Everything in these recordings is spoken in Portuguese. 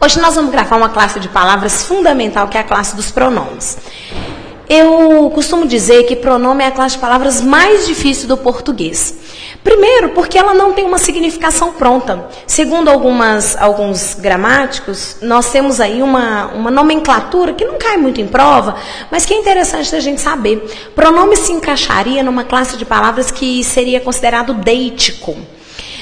Hoje nós vamos gravar uma classe de palavras fundamental, que é a classe dos pronomes. Eu costumo dizer que pronome é a classe de palavras mais difícil do português. Primeiro, porque ela não tem uma significação pronta. Segundo alguns gramáticos, nós temos aí uma nomenclatura que não cai muito em prova, mas que é interessante da gente saber. Pronome se encaixaria numa classe de palavras que seria considerado deítico.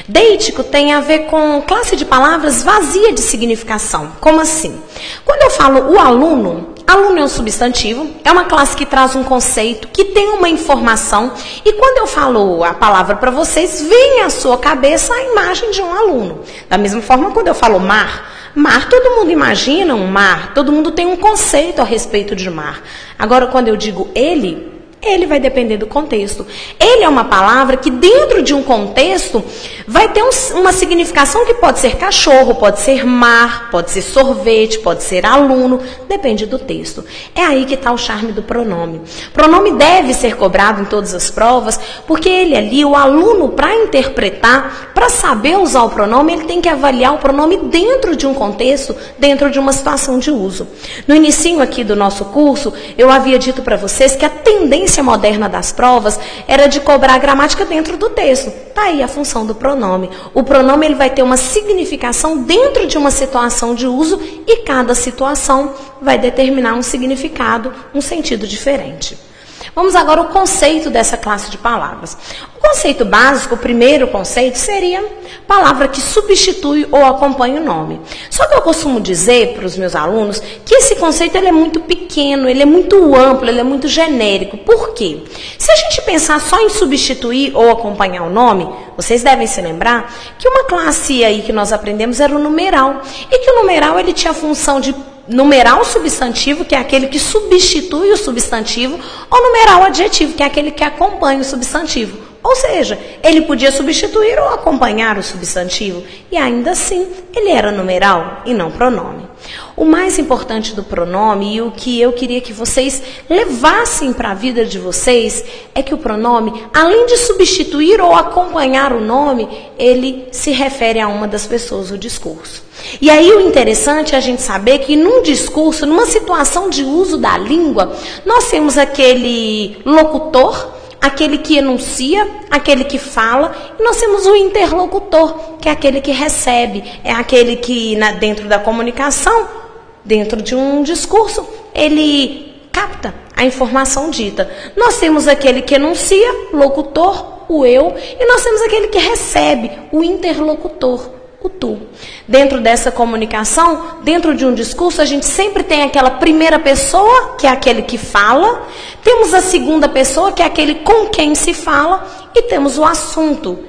Deítico tem a ver com classe de palavras vazia de significação. Como assim? Quando eu falo o aluno, aluno é um substantivo, é uma classe que traz um conceito, que tem uma informação, e quando eu falo a palavra para vocês, vem à sua cabeça a imagem de um aluno. Da mesma forma, quando eu falo mar, todo mundo imagina um mar, todo mundo tem um conceito a respeito de mar. Agora, quando eu digo ele vai depender do contexto. Ele é uma palavra que dentro de um contexto vai ter uma significação que pode ser cachorro, pode ser mar, pode ser sorvete, pode ser aluno, depende do texto. É aí que está o charme do pronome. Pronome deve ser cobrado em todas as provas, porque ele ali, o aluno, para interpretar, para saber usar o pronome, ele tem que avaliar o pronome dentro de um contexto, dentro de uma situação de uso. No inicinho aqui do nosso curso, eu havia dito para vocês que a tendência moderna das provas era de cobrar a gramática dentro do texto. Está aí a função do pronome. O pronome ele vai ter uma significação dentro de uma situação de uso e cada situação vai determinar um significado, um sentido diferente. Vamos agora ao conceito dessa classe de palavras. O conceito básico, o primeiro conceito, seria palavra que substitui ou acompanha o nome. Só que eu costumo dizer para os meus alunos que esse conceito ele é muito pequeno, ele é muito amplo, ele é muito genérico. Por quê? Se a gente pensar só em substituir ou acompanhar o nome, vocês devem se lembrar que uma classe aí que nós aprendemos era o numeral. E que o numeral ele tinha a função de numerar o substantivo, que é aquele que substitui o substantivo, ou numerar o adjetivo, que é aquele que acompanha o substantivo. Ou seja, ele podia substituir ou acompanhar o substantivo, e ainda assim, ele era numeral e não pronome. O mais importante do pronome, e o que eu queria que vocês levassem para a vida de vocês, é que o pronome, além de substituir ou acompanhar o nome, ele se refere a uma das pessoas do discurso. E aí o interessante é a gente saber que num discurso, numa situação de uso da língua, nós temos aquele locutor, aquele que enuncia, aquele que fala, e nós temos o interlocutor, que é aquele que recebe, é aquele que dentro da comunicação, dentro de um discurso, ele capta a informação dita. Nós temos aquele que enuncia, locutor, o eu, e nós temos aquele que recebe, o interlocutor, o tu. Dentro dessa comunicação, dentro de um discurso, a gente sempre tem aquela primeira pessoa, que é aquele que fala, temos a segunda pessoa, que é aquele com quem se fala, e temos o assunto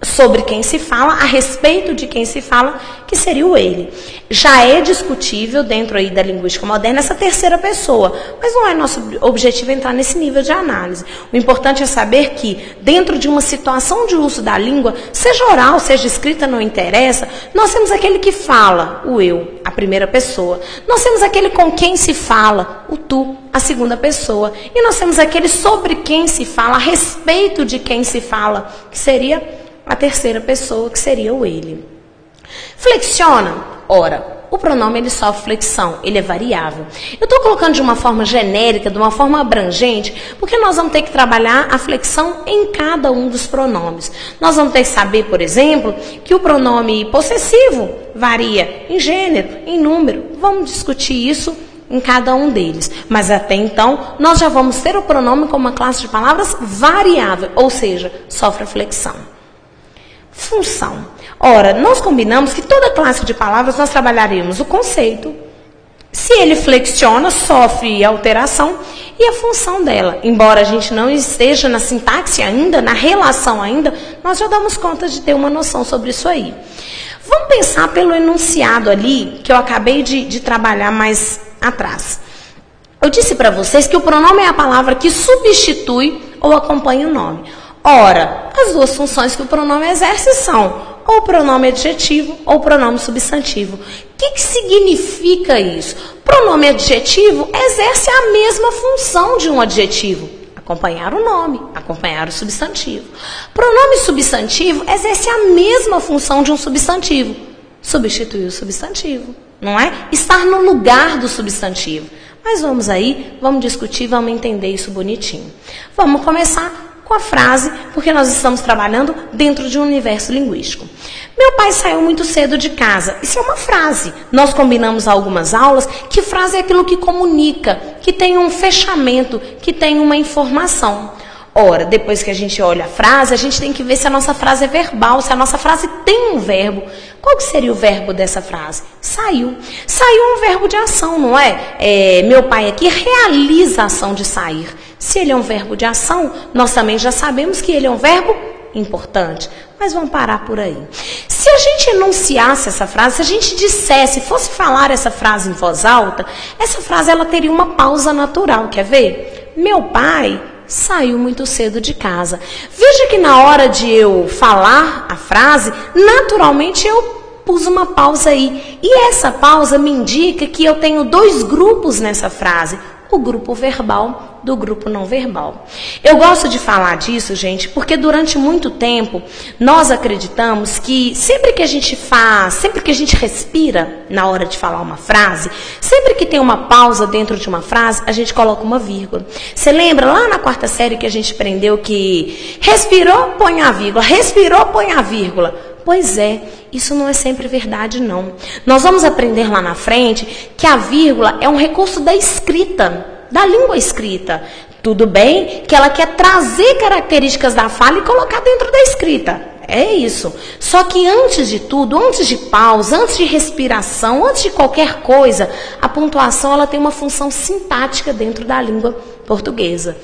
sobre quem se fala, a respeito de quem se fala, que seria o ele. Já é discutível dentro aí da linguística moderna essa terceira pessoa, mas não é nosso objetivo entrar nesse nível de análise. O importante é saber que dentro de uma situação de uso da língua, seja oral, seja escrita, não interessa, nós temos aquele que fala, o eu, a primeira pessoa. Nós temos aquele com quem se fala, o tu, a segunda pessoa. E nós temos aquele sobre quem se fala, a respeito de quem se fala, que seria a terceira pessoa, que seria o ele. Flexiona? Ora, o pronome ele sofre flexão, ele é variável. Eu estou colocando de uma forma genérica, de uma forma abrangente, porque nós vamos ter que trabalhar a flexão em cada um dos pronomes. Nós vamos ter que saber, por exemplo, que o pronome possessivo varia em gênero, em número. Vamos discutir isso em cada um deles. Mas até então, nós já vamos ter o pronome como uma classe de palavras variável, ou seja, sofre flexão. Função. Ora, nós combinamos que toda classe de palavras nós trabalharíamos o conceito. Se ele flexiona, sofre alteração e a função dela. Embora a gente não esteja na sintaxe ainda, na relação ainda, nós já damos conta de ter uma noção sobre isso aí. Vamos pensar pelo enunciado ali, que eu acabei de trabalhar mais atrás. Eu disse para vocês que o pronome é a palavra que substitui ou acompanha o nome. Ora, as duas funções que o pronome exerce são ou o pronome adjetivo ou o pronome substantivo. O que significa isso? Pronome adjetivo exerce a mesma função de um adjetivo. Acompanhar o nome, acompanhar o substantivo. Pronome substantivo exerce a mesma função de um substantivo. Substituir o substantivo. não é? Estar no lugar do substantivo. Mas vamos aí, vamos discutir, vamos entender isso bonitinho. Vamos começar com a frase, porque nós estamos trabalhando dentro de um universo linguístico. Meu pai saiu muito cedo de casa. Isso é uma frase. Nós combinamos algumas aulas que frase é aquilo que comunica, que tem um fechamento, que tem uma informação. Ora, depois que a gente olha a frase, a gente tem que ver se a nossa frase é verbal, se a nossa frase tem um verbo. Qual que seria o verbo dessa frase? Saiu. Saiu é um verbo de ação, não é? Meu pai aqui realiza a ação de sair. Se ele é um verbo de ação, nós também já sabemos que ele é um verbo importante. Mas vamos parar por aí. Se a gente enunciasse essa frase, se a gente dissesse, fosse falar essa frase em voz alta, essa frase ela teria uma pausa natural. Quer ver? Meu pai saiu muito cedo de casa. Veja que na hora de eu falar a frase, naturalmente eu pus uma pausa aí. E essa pausa me indica que eu tenho dois grupos nessa frase. O grupo verbal do grupo não verbal. Eu gosto de falar disso, gente, porque durante muito tempo nós acreditamos que sempre que a gente faz, sempre que a gente respira na hora de falar uma frase, sempre que tem uma pausa dentro de uma frase, a gente coloca uma vírgula. Você lembra lá na 4ª série que a gente aprendeu que respirou, põe a vírgula, respirou, põe a vírgula? Pois é, isso não é sempre verdade, não. Nós vamos aprender lá na frente que a vírgula é um recurso da escrita, da língua escrita. Tudo bem que ela quer trazer características da fala e colocar dentro da escrita. É isso. Só que antes de tudo, antes de pausa, antes de respiração, antes de qualquer coisa, a pontuação ela tem uma função sintática dentro da língua portuguesa.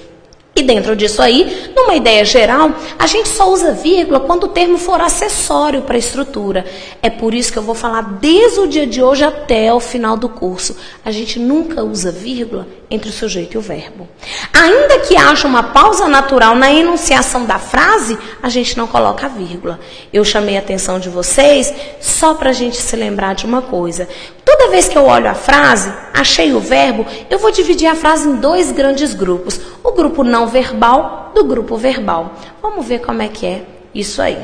E dentro disso aí, numa ideia geral, a gente só usa vírgula quando o termo for acessório para a estrutura. É por isso que eu vou falar desde o dia de hoje até o final do curso. A gente nunca usa vírgula entre o sujeito e o verbo. Ainda que haja uma pausa natural na enunciação da frase, a gente não coloca a vírgula. Eu chamei a atenção de vocês só para a gente se lembrar de uma coisa. Toda vez que eu olho a frase, achei o verbo, eu vou dividir a frase em dois grandes grupos. O grupo não verbal do grupo verbal. Vamos ver como é que é isso aí.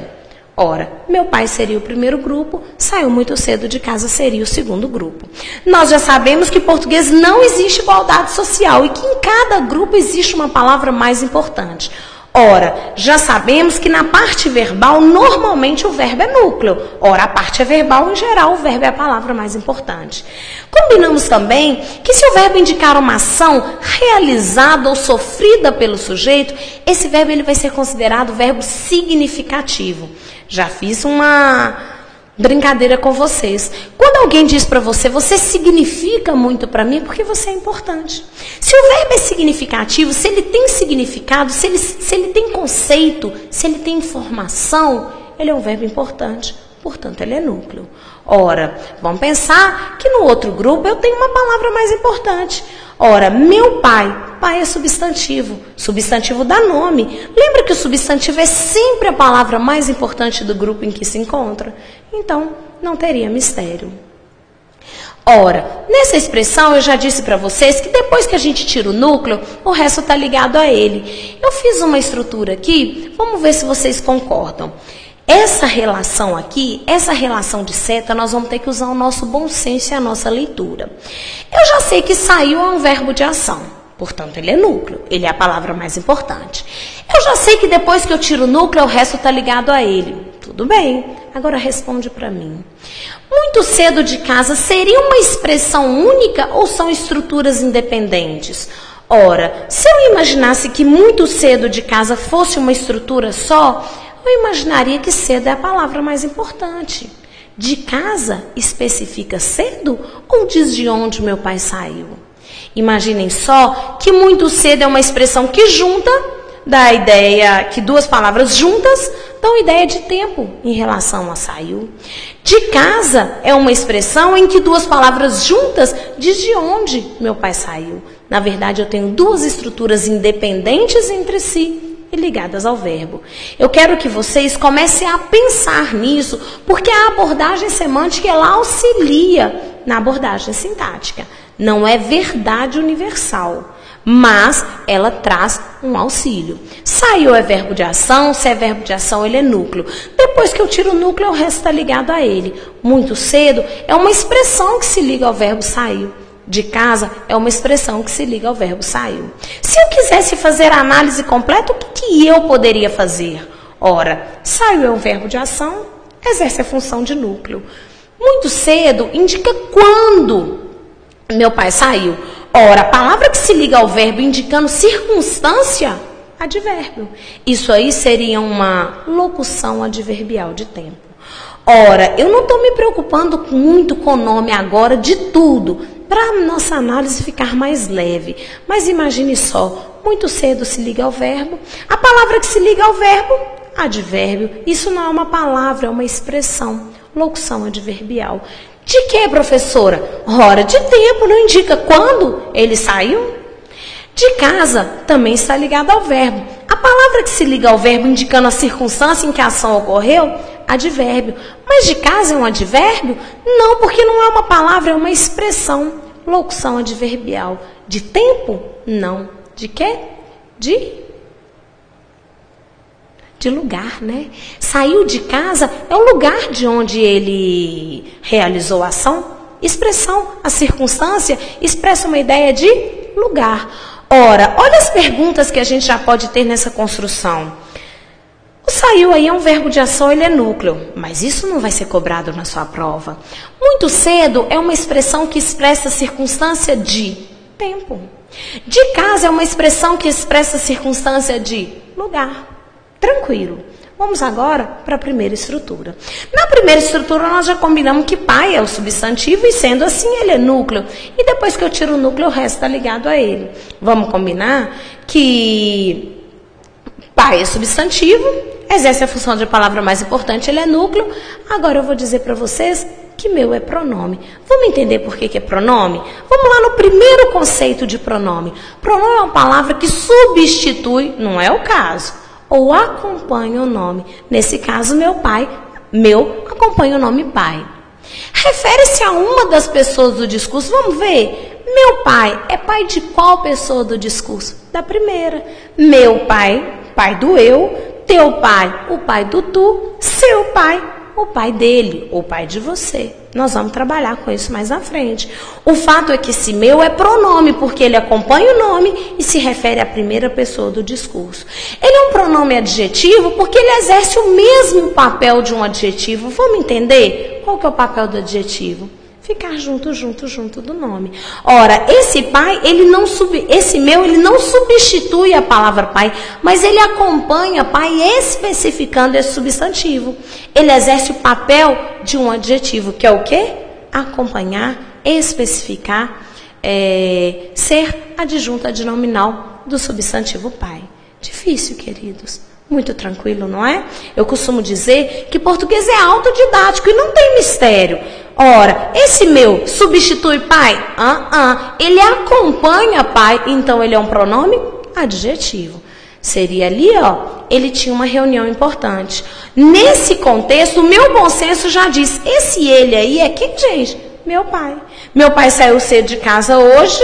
Ora, meu pai seria o primeiro grupo, saiu muito cedo de casa seria o segundo grupo. Nós já sabemos que em português não existe igualdade social e que em cada grupo existe uma palavra mais importante. Ora, já sabemos que na parte verbal, normalmente o verbo é núcleo. Ora, a parte é verbal, em geral, o verbo é a palavra mais importante. Combinamos também que se o verbo indicar uma ação realizada ou sofrida pelo sujeito, esse verbo ele vai ser considerado verbo significativo. Já fiz uma brincadeira com vocês. Quando alguém diz para você, você significa muito para mim, porque você é importante. Se o verbo é significativo, se ele tem significado, se ele tem conceito, se ele tem informação, ele é um verbo importante. Portanto, ele é núcleo. Ora, vamos pensar que no outro grupo eu tenho uma palavra mais importante. Ora, meu pai. Pai é substantivo. Substantivo dá nome. Lembra que o substantivo é sempre a palavra mais importante do grupo em que se encontra? Então, não teria mistério. Ora, nessa expressão eu já disse para vocês que depois que a gente tira o núcleo, o resto está ligado a ele. Eu fiz uma estrutura aqui, vamos ver se vocês concordam. Essa relação aqui, essa relação de seta, nós vamos ter que usar o nosso bom senso e a nossa leitura. Eu já sei que saiu é um verbo de ação, portanto ele é núcleo, ele é a palavra mais importante. Eu já sei que depois que eu tiro o núcleo, o resto está ligado a ele. Tudo bem, agora responde para mim. Muito cedo de casa seria uma expressão única ou são estruturas independentes? Ora, se eu imaginasse que muito cedo de casa fosse uma estrutura só, eu imaginaria que cedo é a palavra mais importante. De casa especifica cedo ou diz de onde meu pai saiu? Imaginem só que muito cedo é uma expressão que junta, dá a ideia que duas palavras juntas dão ideia de tempo em relação a saiu. De casa é uma expressão em que duas palavras juntas diz de onde meu pai saiu. Na verdade, eu tenho duas estruturas independentes entre si e ligadas ao verbo. Eu quero que vocês comecem a pensar nisso, porque a abordagem semântica ela auxilia na abordagem sintática. Não é verdade universal, mas ela traz um auxílio. Saiu é verbo de ação, se é verbo de ação ele é núcleo. Depois que eu tiro o núcleo, o resto está ligado a ele. Muito cedo é uma expressão que se liga ao verbo saiu. De casa é uma expressão que se liga ao verbo saiu. Se eu quisesse fazer a análise completa, o que eu poderia fazer? Ora, saiu é um verbo de ação, exerce a função de núcleo. Muito cedo indica quando meu pai saiu. Ora, a palavra que se liga ao verbo indicando circunstância, advérbio. Isso aí seria uma locução adverbial de tempo. Ora, eu não estou me preocupando muito com o nome agora de tudo, para a nossa análise ficar mais leve. Mas imagine só, muito cedo se liga ao verbo. A palavra que se liga ao verbo, advérbio. Isso não é uma palavra, é uma expressão. Locução adverbial. De que, professora? Ora, de tempo, não indica quando ele saiu? De casa também está ligado ao verbo. A palavra que se liga ao verbo indicando a circunstância em que a ação ocorreu, advérbio. Mas de casa é um advérbio? Não, porque não é uma palavra, é uma expressão. Locução adverbial. De tempo? Não. De quê? De lugar, né? Saiu de casa é o lugar de onde ele realizou a ação. Expressão, a circunstância, expressa uma ideia de lugar. Ora, olha as perguntas que a gente já pode ter nessa construção. O saiu aí é um verbo de ação, ele é núcleo, mas isso não vai ser cobrado na sua prova. Muito cedo é uma expressão que expressa a circunstância de tempo. De casa é uma expressão que expressa a circunstância de lugar. Tranquilo. Vamos agora para a primeira estrutura. Na primeira estrutura, nós já combinamos que pai é o substantivo e, sendo assim, ele é núcleo. E depois que eu tiro o núcleo, o resto está ligado a ele. Vamos combinar que pai é substantivo, exerce a função de palavra mais importante, ele é núcleo. Agora eu vou dizer para vocês que meu é pronome. Vamos entender por que é pronome? Vamos lá no primeiro conceito de pronome. Pronome é uma palavra que substitui, não é o caso, ou acompanha o nome. Nesse caso, meu acompanha o nome pai. Refere-se a uma das pessoas do discurso. Vamos ver? Meu pai é pai de qual pessoa do discurso? Da primeira. Meu pai, pai do eu. Teu pai, o pai do tu. Seu pai, o pai dele, ou pai de você. Nós vamos trabalhar com isso mais à frente. O fato é que esse meu é pronome, porque ele acompanha o nome e se refere à primeira pessoa do discurso. Ele é um pronome adjetivo porque ele exerce o mesmo papel de um adjetivo. Vamos entender? Qual que é o papel do adjetivo? Ficar junto do nome. Ora, esse pai, ele não substitui a palavra pai, mas ele acompanha pai especificando esse substantivo. Ele exerce o papel de um adjetivo, que é o quê? Acompanhar, especificar, ser adjunta adnominal do substantivo pai. Difícil, queridos. Muito tranquilo, não é? Eu costumo dizer que português é autodidático e não tem mistério. Ora, esse meu substitui pai? Ele acompanha pai, então ele é um pronome adjetivo. Seria ali, ele tinha uma reunião importante. Nesse contexto, o meu bom senso já diz, esse ele aí é quem, gente? Meu pai. Meu pai saiu cedo de casa hoje.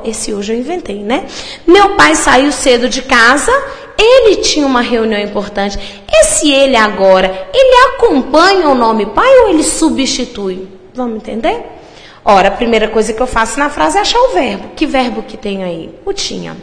Esse hoje eu inventei, né? Meu pai saiu cedo de casa. Ele tinha uma reunião importante. Esse ele agora, ele acompanha o nome pai ou ele substitui? Vamos entender? Ora, a primeira coisa que eu faço na frase é achar o verbo. Que verbo que tem aí? O tinha.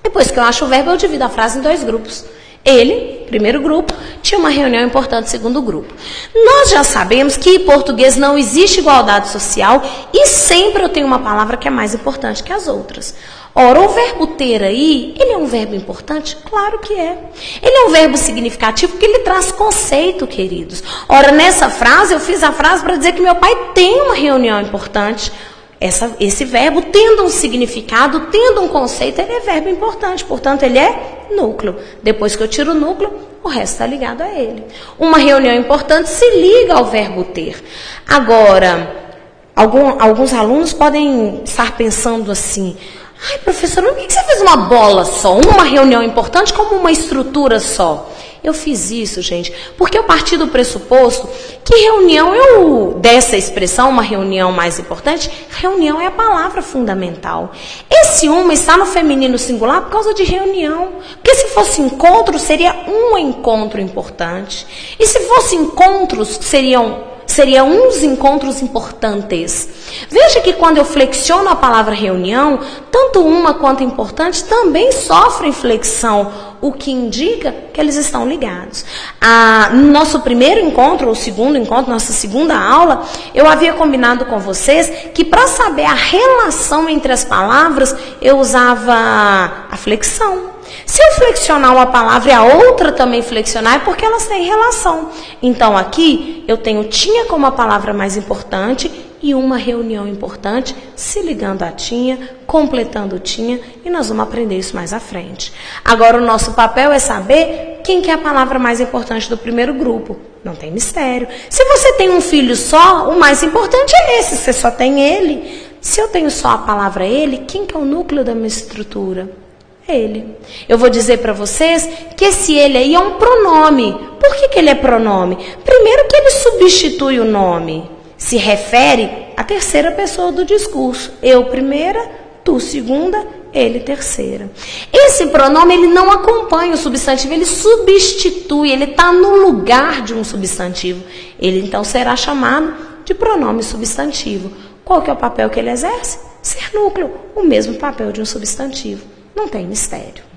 Depois que eu acho o verbo, eu divido a frase em dois grupos. Ele, primeiro grupo, tinha uma reunião importante, segundo grupo. Nós já sabemos que em português não existe igualdade social e sempre eu tenho uma palavra que é mais importante que as outras. Ora, o verbo ter aí, ele é um verbo importante? Claro que é. Ele é um verbo significativo porque ele traz conceito, queridos. Ora, nessa frase, eu fiz a frase para dizer que meu pai tem uma reunião importante. Esse verbo, tendo um significado, tendo um conceito, ele é verbo importante. Portanto, ele é núcleo. Depois que eu tiro o núcleo, o resto está ligado a ele. Uma reunião importante se liga ao verbo ter. Agora, alguns alunos podem estar pensando assim, ai, professora, por que você fez uma bola só? Uma reunião importante como uma estrutura só? Eu fiz isso, gente, porque eu parti do pressuposto que reunião, dessa expressão, uma reunião mais importante, reunião é a palavra fundamental. Esse uma está no feminino singular por causa de reunião. Porque se fosse encontro, seria um encontro importante. E se fosse encontros, seriam uns encontros importantes. Veja que quando eu flexiono a palavra reunião, tanto uma quanto importante também sofrem flexão, o que indica que eles estão ligados. No nosso primeiro encontro, ou segundo encontro, nossa segunda aula, eu havia combinado com vocês que para saber a relação entre as palavras, eu usava a flexão. Se eu flexionar uma palavra e a outra também flexionar, é porque elas têm relação. Então, aqui, eu tenho tinha como a palavra mais importante e uma reunião importante, se ligando a tinha, completando o tinha, e nós vamos aprender isso mais à frente. Agora, o nosso papel é saber quem que é a palavra mais importante do primeiro grupo. Não tem mistério. Se você tem um filho só, o mais importante é esse, você só tem ele. Se eu tenho só a palavra ele, quem que é o núcleo da minha estrutura? Ele. Eu vou dizer para vocês que esse ele aí é um pronome. Por que ele é pronome? Primeiro que ele substitui o nome. Se refere à terceira pessoa do discurso. Eu primeira, tu segunda, ele terceira. Esse pronome ele não acompanha o substantivo, ele substitui, ele está no lugar de um substantivo. Ele então será chamado de pronome substantivo. Qual que é o papel que ele exerce? Ser núcleo, o mesmo papel de um substantivo. Não tem mistério.